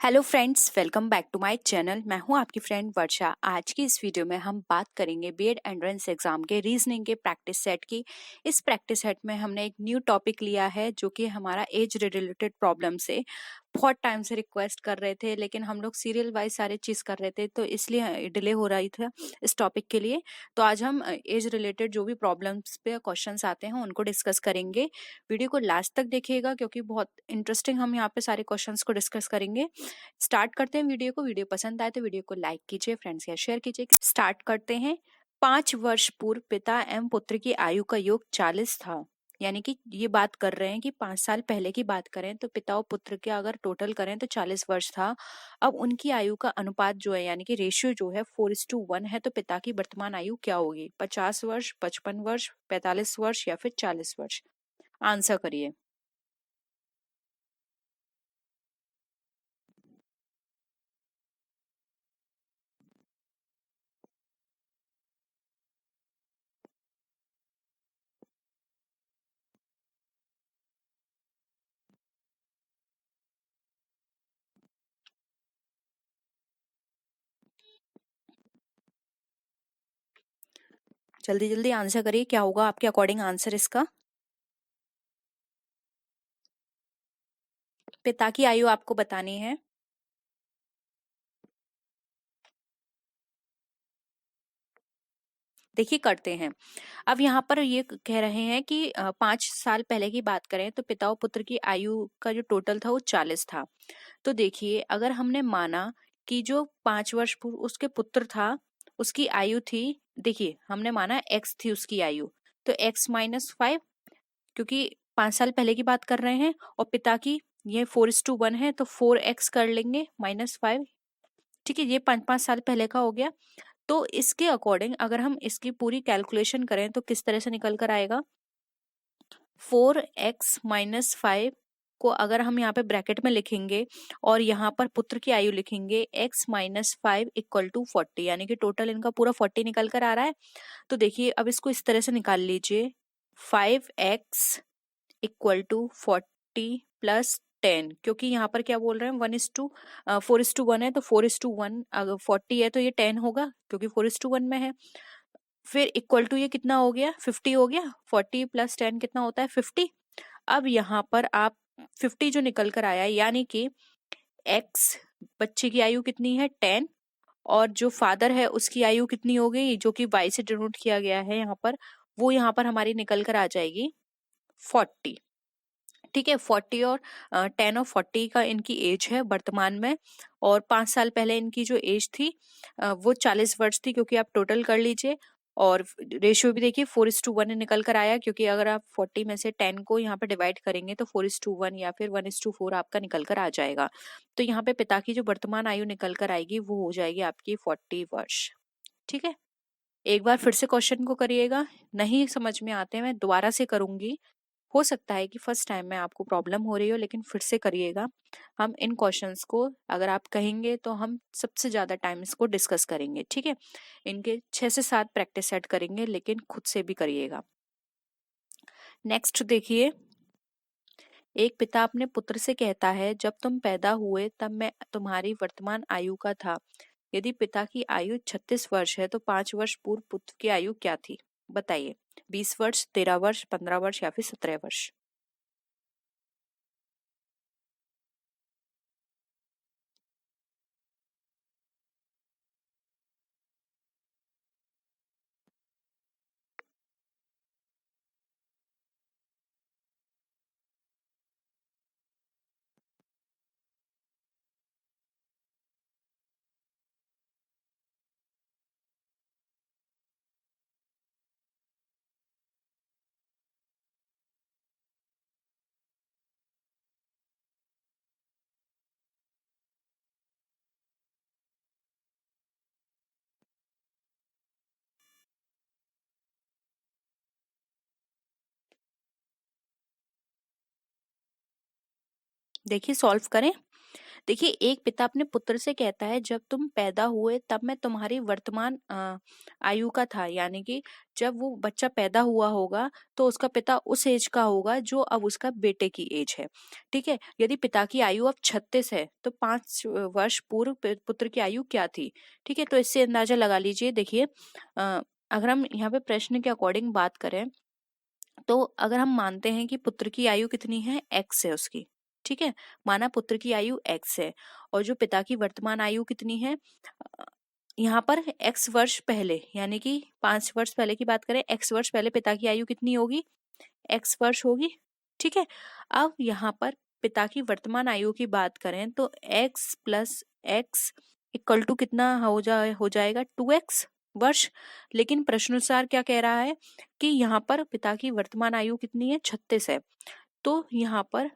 Hello friends, welcome back to my channel. मैं हूं आपकी फ्रेंड वर्षा। आज की इस वीडियो में हम बात करेंगे बीएड एंट्रेंस एग्जाम के रीजनिंग के प्रैक्टिस सेट की। इस प्रैक्टिस सेट में हमने एक न्यू टॉपिक लिया है जो कि हमारा एज रिलेटेड प्रॉब्लम से बहुत टाइम से रिक्वेस्ट कर रहे थे, लेकिन हम लोग सीरियल वाइज सारे चीज कर रहे थे तो इसलिए डिले हो रही था इस टॉपिक के लिए। तो आज हम एज रिलेटेड जो भी प्रॉब्लम्स पे क्वेश्चंस आते हैं उनको डिस्कस करेंगे। वीडियो को लास्ट तक देखिएगा क्योंकि बहुत इंटरेस्टिंग हम यहाँ पे सारे क्वेश्चंस को डिस्कस करेंगे। स्टार्ट करते हैं वीडियो को। वीडियो पसंद आए तो वीडियो को लाइक कीजिए, फ्रेंड्स या शेयर कीजिए। स्टार्ट करते हैं। 5 वर्ष पूर्व पिता एवं पुत्र की आयु का योग 40 था। यानी कि ये बात कर रहे हैं कि 5 साल पहले की बात करें तो पिता और पुत्र के अगर टोटल करें तो 40 वर्ष था। अब उनकी आयु का अनुपात जो है यानी कि रेशियो जो है 4:1 है। तो पिता की वर्तमान आयु क्या होगी? 50 वर्ष, 55 वर्ष, 45 वर्ष या फिर 40 वर्ष? आंसर करिए। जल्दी जल्दी आंसर करिए, क्या होगा आपके अकॉर्डिंग आंसर इसका? पिता की आयु आपको बतानी है। देखिए करते हैं। अब यहाँ पर ये कह रहे हैं कि 5 साल पहले की बात करें तो पिता और पुत्र की आयु का जो टोटल था वो 40 था। तो देखिए अगर हमने माना कि जो 5 वर्ष पूर्व उसके पुत्र था उसकी आयु थी, देखिए हमने माना x थी उसकी आयु, तो x-5, क्योंकि 5 साल पहले की बात कर रहे हैं और पिता की ये 4:1 है तो 4x कर लेंगे -5। ठीक है, ये 5-5 साल पहले का हो गया। तो इसके अकॉर्डिंग अगर हम इसकी पूरी कैलकुलेशन करें तो किस तरह से निकल कर आएगा? 4x-5 को अगर हम यहाँ पे ब्रैकेट में लिखेंगे और यहाँ पर पुत्र की आयु लिखेंगे x-5 इक्वल टू 40, यानी कि टोटल इनका पूरा 40 निकल कर आ रहा है। तो देखिए अब इसको इस तरह से निकाल लीजिए, 5x इक्वल टू 40+10, क्योंकि यहाँ पर क्या बोल रहे हैं 4:1 है तो 4:1 अगर 40 है तो ये 10 होगा क्योंकि 4:1 में है। फिर इक्वल टू ये कितना हो गया? 50 हो गया। 40+10 कितना होता है? 50। अब यहाँ पर आप 50 जो निकल कर आया यानी कि x बच्चे की आयु कितनी है? 10, और जो फादर है उसकी आयु कितनी हो गई जो कि y से डिनोट किया गया है यहाँ पर, वो यहाँ पर हमारी निकल कर आ जाएगी 40। ठीक है, 40 और 10 और 40 का इनकी एज है वर्तमान में, और 5 साल पहले इनकी जो एज थी वो 40 वर्ष थी, क्योंकि आप टोटल कर लीजिए। और रेशियो भी देखिए 4:1 निकल कर आया, क्योंकि अगर आप 40 में से 10 को यहाँ पे डिवाइड करेंगे तो 4:1 या फिर 1:4 आपका निकल कर आ जाएगा। तो यहाँ पे पिता की जो वर्तमान आयु निकल कर आएगी वो हो जाएगी आपकी 40 वर्ष। ठीक है, एक बार फिर से क्वेश्चन को करिएगा। नहीं समझ में आते मैं दोबारा से करूंगी। हो सकता है कि फर्स्ट टाइम में आपको प्रॉब्लम हो रही हो, लेकिन फिर से करिएगा। हम इन क्वेश्चंस को अगर आप कहेंगे तो हम सबसे ज्यादा टाइम इसको डिस्कस करेंगे। ठीक है, इनके 6 से 7 प्रैक्टिस सेट करेंगे, लेकिन खुद से भी करिएगा। नेक्स्ट देखिए, एक पिता अपने पुत्र से कहता है, जब तुम पैदा हुए तब मैं तुम्हारी वर्तमान आयु का था। यदि पिता की आयु 36 वर्ष है तो 5 वर्ष पूर्व पुत्र की आयु क्या थी? बताइए। 20 वर्ष, 13 वर्ष, 15 वर्ष या फिर 17 वर्ष? देखिए सॉल्व करें। देखिए, एक पिता अपने पुत्र से कहता है, जब तुम पैदा हुए तब मैं तुम्हारी वर्तमान आयु का था, यानी कि जब वो बच्चा पैदा हुआ होगा तो उसका पिता उस एज का होगा जो अब उसका बेटे की एज है। ठीक है, यदि पिता की आयु अब 36 है तो 5 वर्ष पूर्व पुत्र की आयु क्या थी। ठीक है, तो इससे अंदाजा लगा लीजिए। देखिए, अगर हम यहाँ पे प्रश्न के अकॉर्डिंग बात करें तो अगर हम मानते हैं कि पुत्र की आयु कितनी है, एक्स है उसकी। ठीक है, माना पुत्र की आयु एक्स है और जो पिता की वर्तमान आयु कितनी है, यहाँ पर एक्स वर्ष पहले, यानी कि 5 वर्ष पहले की बात करें, एक्स वर्ष पहले पिता की आयु कितनी होगी, एक्स वर्ष होगी। ठीक है, अब यहाँ पर पिता की वर्तमान आयु की बात करें तो x plus x equal to कितना हो जाएगा, 2x वर्ष। लेकिन प्रश्नानुसार क्या कह रहा है कि यहाँ पर पिता की वर्तमान आयु कितनी है, 36 है। तो यहाँ पर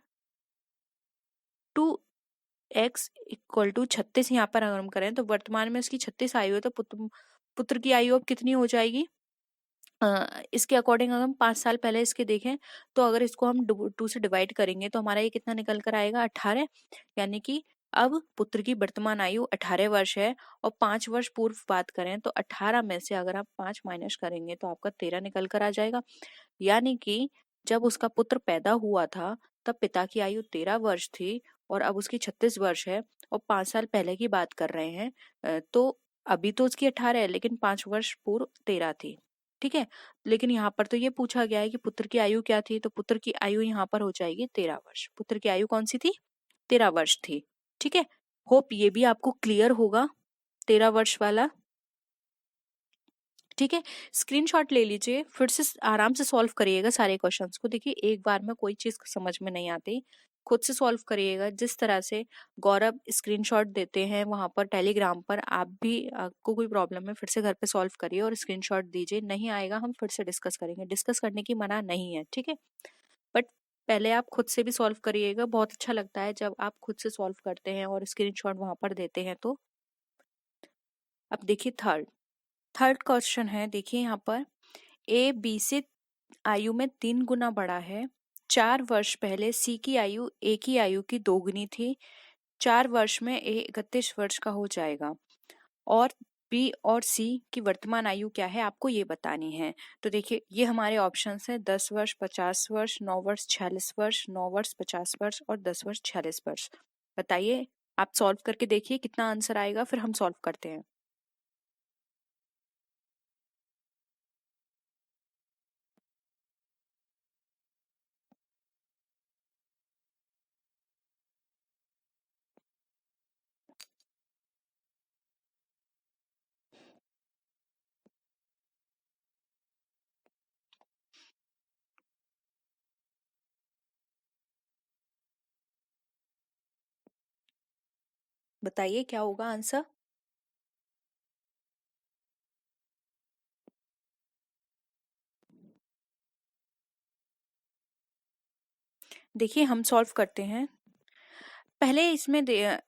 2x इक्वल टू 36 यहाँ पर अगर हम करें तो वर्तमान में उसकी 36 आयु है, तो पुत्र की आयु अब कितनी हो जाएगी। इसके अकॉर्डिंग अगर हम 5 साल पहले इसके देखें तो अगर इसको हम 2 से डिवाइड करेंगे तो हमारा ये कितना निकल कर आएगा, 18। यानी कि अब पुत्र की वर्तमान आयु 18 वर्ष है और 5 वर्ष पूर्व बात करें तो 18 में से अगर आप 5 माइनस करेंगे तो आपका 13 निकल कर आ जाएगा। यानी कि जब उसका पुत्र पैदा हुआ था तब पिता की आयु 13 वर्ष थी और अब उसकी 36 वर्ष है और 5 साल पहले की बात कर रहे हैं। तो अभी तो उसकी 18 है लेकिन 5 वर्ष पूर्व 13 थी। ठीक है, लेकिन यहाँ पर तो ये पूछा गया है कि पुत्र की आयु क्या थी, तो पुत्र की आयु यहाँ पर हो जाएगी 13 वर्ष। पुत्र की आयु कौन सी थी, 13 वर्ष थी। ठीक है, होप ये भी आपको क्लियर होगा, 13 वर्ष वाला। ठीक है, स्क्रीनशॉट ले लीजिए, फिर से आराम से सॉल्व करिएगा सारे क्वेश्चंस को। देखिए, एक बार में कोई चीज समझ में नहीं आती, खुद से सॉल्व करिएगा। जिस तरह से गौरव स्क्रीनशॉट देते हैं वहां पर टेलीग्राम पर, आप भी, आपको कोई प्रॉब्लम है फिर से घर पे सॉल्व करिए और स्क्रीनशॉट दीजिए। नहीं आएगा हम फिर से डिस्कस करेंगे, डिस्कस करने की मना नहीं है। ठीक है, बट पहले आप खुद से भी सॉल्व करिएगा। बहुत अच्छा लगता है जब आप खुद से सॉल्व करते हैं और स्क्रीनशॉट वहां पर देते हैं तो। अब देखिए, थर्ड क्वेश्चन है। देखिए यहाँ पर, ए बी से आयु में 3 गुना बड़ा है। 4 वर्ष पहले सी की आयु ए की आयु की 2 गुनी थी। 4 वर्ष में ए 31 वर्ष का हो जाएगा और बी और सी की वर्तमान आयु क्या है आपको ये बतानी है। तो देखिए, ये हमारे ऑप्शंस हैं, 10 वर्ष, 50 वर्ष, 9 वर्ष, 46 वर्ष, 9 वर्ष, 50 वर्ष और 10 वर्ष, 46 वर्ष। बताइए, आप सॉल्व करके देखिए कितना आंसर आएगा, फिर हम सॉल्व करते हैं। बताइए क्या होगा आंसर। देखिए, हम सॉल्व करते हैं। पहले इसमें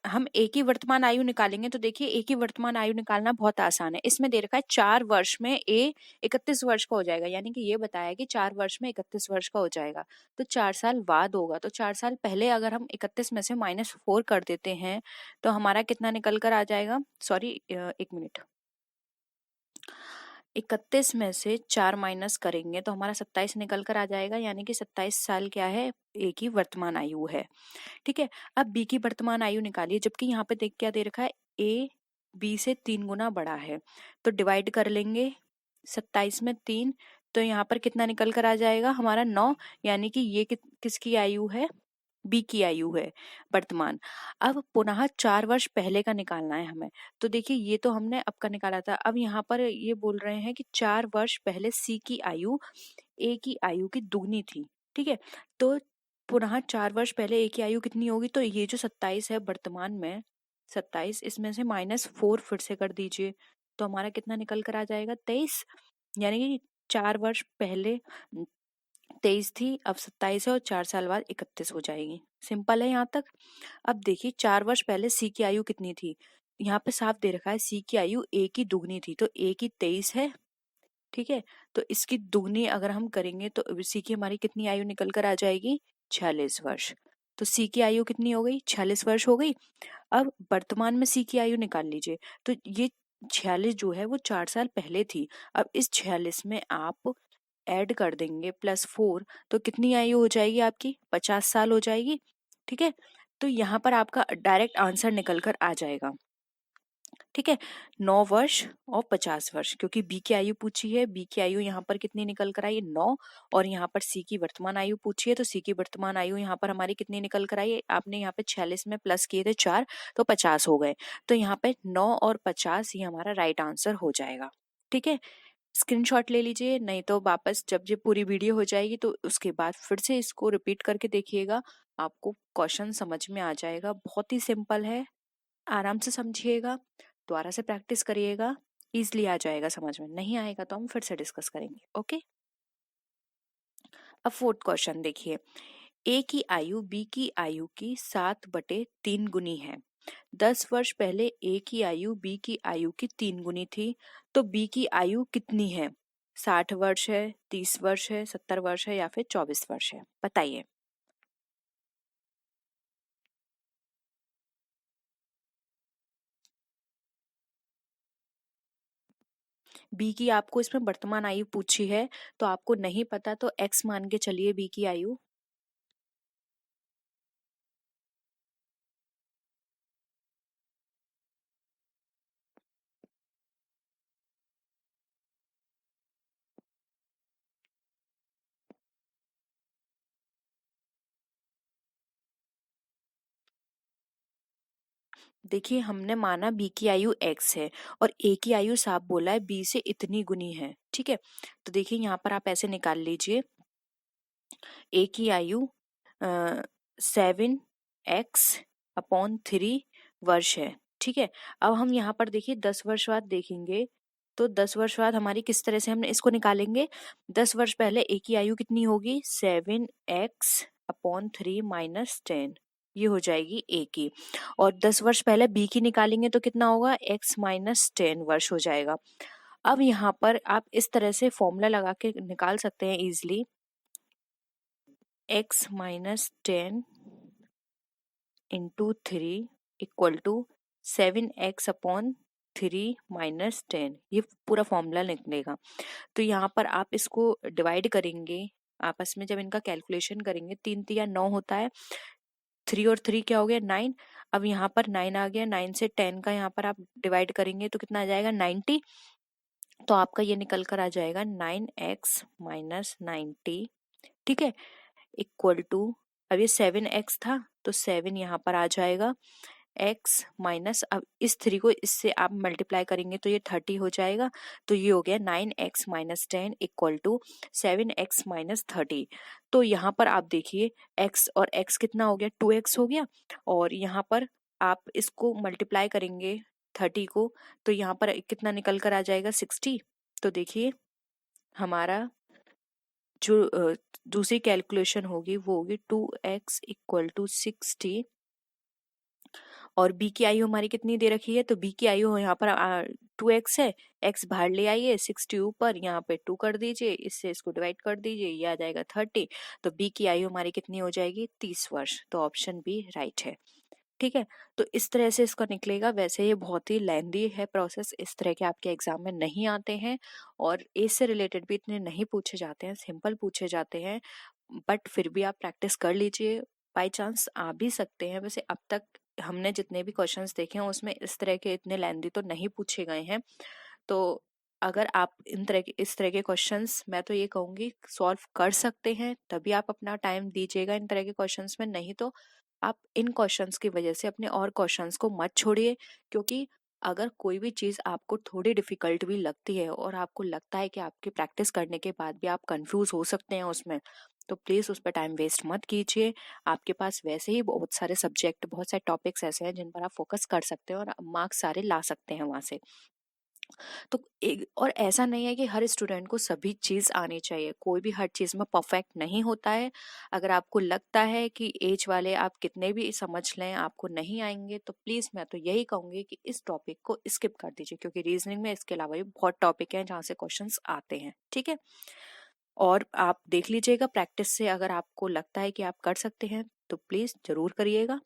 हम ए की वर्तमान आयु निकालेंगे। तो देखिए, ए की वर्तमान आयु निकालना बहुत आसान है। इसमें दे रखा है 4 वर्ष में ए 31 वर्ष का हो जाएगा, यानी कि ये बताया कि 4 वर्ष में 31 वर्ष का हो जाएगा। तो 4 साल बाद होगा, तो 4 साल पहले अगर हम 31 में से -4 कर देते हैं तो हमारा कितना निकल कर आ जाएगा। Sorry, 1 minute. 31 में से 4 माइनस करेंगे तो हमारा 27 निकल कर आ जाएगा, यानी कि 27 साल क्या है, ए की वर्तमान आयु है। ठीक है, अब बी की वर्तमान आयु निकालिए, जबकि यहाँ पे देख क्या दे रखा है, ए बी से 3 गुना बड़ा है। तो डिवाइड कर लेंगे 27 में 3, तो यहाँ पर कितना निकल कर आ जाएगा हमारा 9, यानी कि ये किसकी आयु है, बी की आयु है वर्तमान। अब पुनः 4 वर्ष पहले का निकालना है हमें। तो देखिए, ये तो हमने अब का निकाला था। अब यहाँ पर ये बोल रहे हैं कि 4 वर्ष पहले सी की आयु ए की आयु की दुगनी थी। ठीक है, तो पुनः 4 वर्ष पहले ए की आयु कितनी होगी, तो ये जो 27 है वर्तमान में, 27, इसमें से -4 फिर से कर दीजिए तो हमारा कितना निकल कर आ जाएगा, 23। यानी कि 4 वर्ष पहले 23 थी, अब 27 है और 4 साल बाद 31 हो जाएगी। सिंपल है यहाँ तक। अब देखिए, 4 वर्ष पहले सी की आयु कितनी थी, यहाँ पे साफ दे रखा है सी की आयु ए की दुगनी थी, तो ए की 23 है। ठीक है, तो इसकी दुगनी अगर हम करेंगे तो सी की हमारी कितनी आयु निकल कर आ जाएगी, 46 वर्ष। तो सी की आयु कितनी हो गई, 46 वर्ष हो गई। अब वर्तमान में सी की आयु निकाल लीजिए, तो ये 46 जो है वो 4 साल पहले थी। अब इस 46 में आप ऐड कर देंगे +4, तो कितनी आयु हो जाएगी आपकी, 50 साल हो जाएगी। ठीक है, तो यहाँ पर आपका डायरेक्ट आंसर निकल कर आ जाएगा। ठीक है, 9 वर्ष और 50 वर्ष, क्योंकि बी की आयु पूछी है, बी की आयु यहाँ पर कितनी निकल कर आई, 9, और यहाँ पर सी की वर्तमान आयु पूछी है, तो सी की वर्तमान आयु यहाँ पर हमारी कितनी निकल कर आई, आपने यहाँ पे 46 में प्लस किए थे 4, तो 50 हो गए। तो यहाँ पे 9 और 50 ये हमारा राइट आंसर हो जाएगा। ठीक है, स्क्रीनशॉट ले लीजिए, नहीं तो वापस जब ये पूरी वीडियो हो जाएगी तो उसके बाद फिर से इसको रिपीट करके देखिएगा, आपको क्वेश्चन समझ में आ जाएगा। बहुत ही सिंपल है, आराम से समझिएगा, दोबारा से प्रैक्टिस करिएगा, इजली आ जाएगा समझ में। नहीं आएगा तो हम फिर से डिस्कस करेंगे। ओके, अब 4th क्वेश्चन देखिए, ए की आयु बी की आयु की 7/3 गुनी है। 10 वर्ष पहले ए की आयु बी की आयु की 3 गुनी थी, तो बी की आयु कितनी है, 60 वर्ष है, 30 वर्ष है, 70 वर्ष है या फिर 24 वर्ष है, बताइए। बी की आपको इसमें वर्तमान आयु पूछी है, तो आपको नहीं पता तो x मान के चलिए बी की आयु। देखिए, हमने माना बी की आयु x है और ए की आयु साफ बोला है बी से इतनी गुनी है। ठीक है, तो देखिए यहाँ पर आप ऐसे निकाल लीजिए, ए की आयु 7x/3 वर्ष है। ठीक है, अब हम यहाँ पर देखिए 10 वर्ष बाद देखेंगे, तो 10 वर्ष बाद हमारी किस तरह से हम इसको निकालेंगे, 10 वर्ष पहले ए की आयु कितनी होगी, 7x/3 - 10, ये हो जाएगी ए की, और 10 वर्ष पहले बी की निकालेंगे तो कितना होगा, x - 10 वर्ष हो जाएगा। अब यहाँ पर आप इस तरह से फॉर्मूला लगा के निकाल सकते हैं easily, x - 10 into 3 equal to 7x/3 - 10, ये पूरा फॉर्मूला निकलेगा। तो यहाँ पर आप इसको डिवाइड करेंगे आपस में, जब इनका कैलकुलेशन करेंगे, 3 3 9 होता है, 3 और 3 क्या हो गया, 9। अब यहाँ पर 9 आ गया, 9 से 10 का यहाँ पर आप डिवाइड करेंगे तो कितना आ जाएगा, 90। तो आपका ये निकल कर आ जाएगा 9x - 90। ठीक है, इक्वल टू, अब ये 7x था तो 7 यहाँ पर आ जाएगा, x माइनस, अब इस 3 को इससे आप मल्टीप्लाई करेंगे तो ये 30 हो जाएगा। तो ये हो गया 9x - 10 इक्वल टू 7x - 30। तो यहाँ पर आप देखिए x और x कितना हो गया, 2x हो गया, और यहाँ पर आप इसको मल्टीप्लाई करेंगे 30 को, तो यहाँ पर कितना निकल कर आ जाएगा, 60। तो देखिए हमारा जो दूसरी कैलकुलेशन होगी वो होगी 2x इक्वल टू 60, और b की आयु हमारी कितनी दे रखी है, तो b की आयु यहाँ पर 2x है, x बाहर ले आइए, 60 ऊपर, यहाँ पे 2 कर दीजिए, इससे इसको डिवाइड कर दीजिए, ये आ जाएगा 30। तो b की आयु हमारी कितनी हो जाएगी, 30 वर्ष। तो ऑप्शन बी राइट है। ठीक है, तो इस तरह से इसका निकलेगा। वैसे ये बहुत ही लेंदी है प्रोसेस, इस तरह के आपके एग्जाम में नहीं आते हैं, और एज से रिलेटेड भी इतने नहीं पूछे जाते हैं, सिंपल पूछे जाते हैं, बट फिर भी आप प्रैक्टिस कर लीजिए, बाई चांस आ भी सकते हैं। वैसे अब तक हमने जितने भी क्वेश्चंस देखे हैं उसमें इस तरह के इतने लेंदी तो नहीं पूछे गए हैं। तो अगर आप इस तरह के क्वेश्चंस, मैं तो ये कहूंगी, सॉल्व कर सकते हैं, तभी आप अपना टाइम दीजिएगा इन तरह के क्वेश्चंस में, नहीं तो आप इन क्वेश्चंस की वजह से अपने और क्वेश्चंस को मत छोड़िए। क्योंकि अगर कोई भी चीज़ आपको थोड़ी डिफिकल्ट भी लगती है और आपको लगता है कि आपकी प्रैक्टिस करने के बाद भी आप कंफ्यूज हो सकते हैं उसमें, तो प्लीज़ उस पर टाइम वेस्ट मत कीजिए। आपके पास वैसे ही बहुत सारे सब्जेक्ट, बहुत सारे टॉपिक्स ऐसे हैं जिन पर आप फोकस कर सकते हैं और मार्क्स सारे ला सकते हैं वहाँ से। तो एक, और ऐसा नहीं है कि हर स्टूडेंट को सभी चीज़ आनी चाहिए, कोई भी हर चीज़ में परफेक्ट नहीं होता है। अगर आपको लगता है कि एज वाले आप कितने भी समझ लें आपको नहीं आएंगे, तो प्लीज़ मैं तो यही कहूँगी कि इस टॉपिक को स्किप कर दीजिए, क्योंकि रीजनिंग में इसके अलावा भी बहुत टॉपिक हैं जहाँ से क्वेश्चंस आते हैं। ठीक है, और आप देख लीजिएगा प्रैक्टिस से, अगर आपको लगता है कि आप कर सकते हैं तो प्लीज जरूर करिएगा,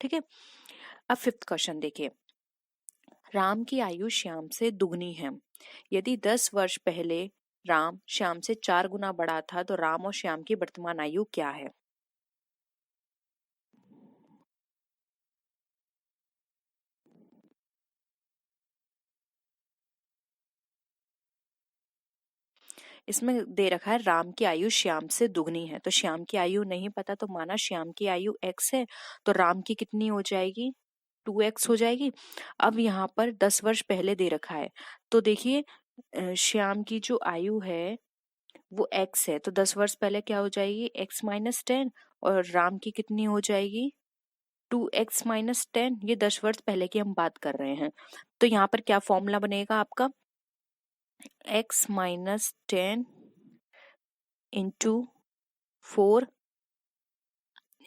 ठीक है। अब 5th क्वेश्चन देखिए, राम की आयु श्याम से दुगनी है। यदि 10 वर्ष पहले राम श्याम से 4 गुना बड़ा था तो राम और श्याम की वर्तमान आयु क्या है? इसमें दे रखा है राम की आयु श्याम से दुगनी है, तो श्याम की आयु नहीं पता तो माना श्याम की आयु x है, तो राम की कितनी हो जाएगी? 2x हो जाएगी। अब यहाँ पर 10 वर्ष पहले दे रखा है, तो देखिए श्याम की जो आयु है वो x है, तो 10 वर्ष पहले क्या हो जाएगी? x-10, और राम की कितनी हो जाएगी? 2x-10। ये 10 वर्ष पहले की हम बात कर रहे हैं, तो यहाँ पर क्या फॉर्मूला बनेगा आपका? x-10 इंटू 4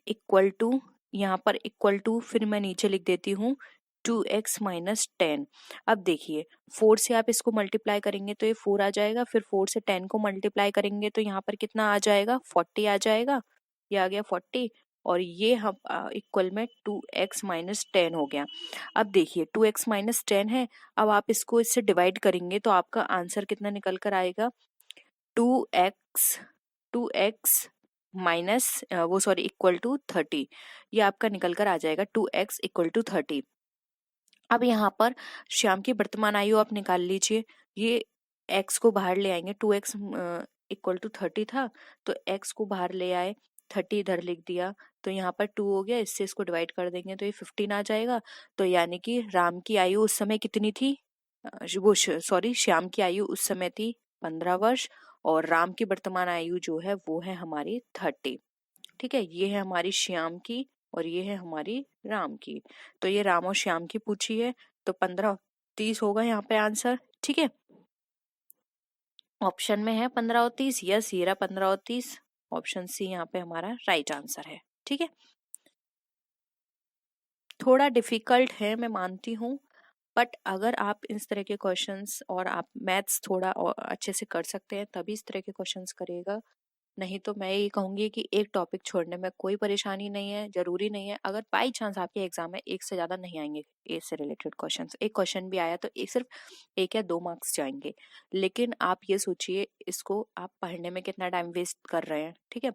इक्वल टू, यहाँ पर इक्वल टू फिर मैं नीचे लिख देती हूँ 2x-10। अब देखिए 4 से आप इसको मल्टीप्लाई करेंगे तो ये 4 आ जाएगा, फिर 4 से 10 को मल्टीप्लाई करेंगे तो यहाँ पर कितना आ जाएगा? 40 आ जाएगा। ये आ गया 40, और ये हम इक्वल में 2x-10 हो गया। अब देखिए 2x-10 है, अब आप इसको इससे डिवाइड करेंगे तो आपका आंसर कितना निकल कर आएगा? 2x माइनस वो सॉरी इक्वल टू 30। ये आपका निकल कर आ जाएगा 2x इक्वल टू 30। अब यहाँ पर श्याम की वर्तमान आयु आप निकाल लीजिए, ये x को बाहर ले आएंगे, 2x इक्वल टू 30 था तो x को बाहर ले आए, 30 इधर लिख दिया, तो यहाँ पर 2 हो गया, इससे इसको डिवाइड कर देंगे तो ये 15 आ जाएगा। तो यानी कि राम की आयु उस समय कितनी थी? वो सॉरी श्याम की आयु उस समय थी 15 वर्ष, और राम की वर्तमान आयु जो है वो है हमारी 30। ठीक है, ये है हमारी श्याम की और ये है हमारी राम की। तो ये राम और श्याम की पूछी है, तो 15-30 होगा यहाँ पे आंसर। ठीक है, ऑप्शन में है 15-30, यस ये रहा 15-30, ऑप्शन सी यहाँ पे हमारा राइट आंसर है। ठीक है, थोड़ा डिफिकल्ट है मैं मानती हूँ, बट अगर आप इस तरह के क्वेश्चंस और आप मैथ्स थोड़ा और अच्छे से कर सकते हैं तभी इस तरह के क्वेश्चंस करिएगा। नहीं तो मैं ये कहूंगी कि एक टॉपिक छोड़ने में कोई परेशानी नहीं है, जरूरी नहीं है। अगर बाई चांस आपके एग्जाम में एक से ज्यादा नहीं आएंगे ए से रिलेटेड क्वेश्चंस, एक क्वेश्चन भी आया तो एक सिर्फ 1 या 2 मार्क्स जाएंगे, लेकिन आप ये सोचिए इसको आप पढ़ने में कितना टाइम वेस्ट कर रहे हैं। ठीक है,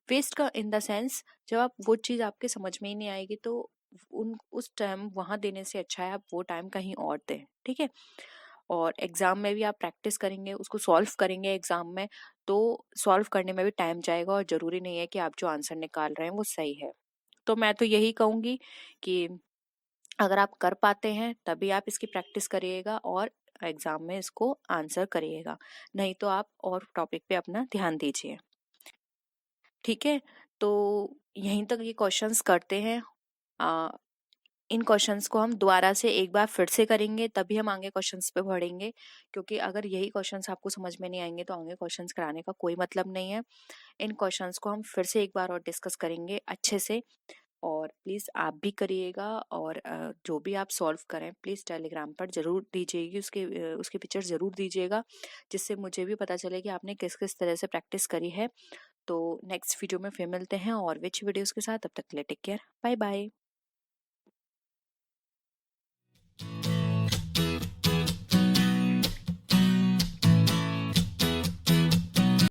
वेस्ट का इन द सेंस जब आप वो चीज आपके समझ में ही नहीं आएगी तो उन उस टाइम वहां देने से अच्छा है आप वो टाइम कहीं और दें। ठीक है, और एग्जाम में भी आप प्रैक्टिस करेंगे, उसको सॉल्व करेंगे एग्जाम में, तो सॉल्व करने में भी टाइम जाएगा और जरूरी नहीं है कि आप जो आंसर निकाल रहे हैं वो सही है। तो मैं तो यही कहूंगी कि अगर आप कर पाते हैं तभी आप इसकी प्रैक्टिस करिएगा और एग्जाम में इसको आंसर करिएगा, नहीं तो आप और टॉपिक पे अपना ध्यान दीजिए। ठीक है, तो यहीं तक ये क्वेश्चंस करते हैं। इन क्वेश्चंस को हम दोबारा से एक बार फिर से करेंगे तभी हम आगे क्वेश्चंस पे बढ़ेंगे, क्योंकि अगर यही क्वेश्चंस आपको समझ में नहीं आएंगे तो आगे क्वेश्चंस कराने का कोई मतलब नहीं है। इन क्वेश्चंस को हम फिर से एक बार और डिस्कस करेंगे अच्छे से, और प्लीज़ आप भी करिएगा, और जो भी आप सॉल्व करें प्लीज़ टेलीग्राम पर जरूर दीजिएगी, उसके पिक्चर जरूर दीजिएगा, जिससे मुझे भी पता चले कि आपने किस किस तरह से प्रैक्टिस करी है। तो नेक्स्ट वीडियो में फिर मिलते हैं और विच वीडियोस के साथ, तब तक के लिए टेक केयर, बाय बाय।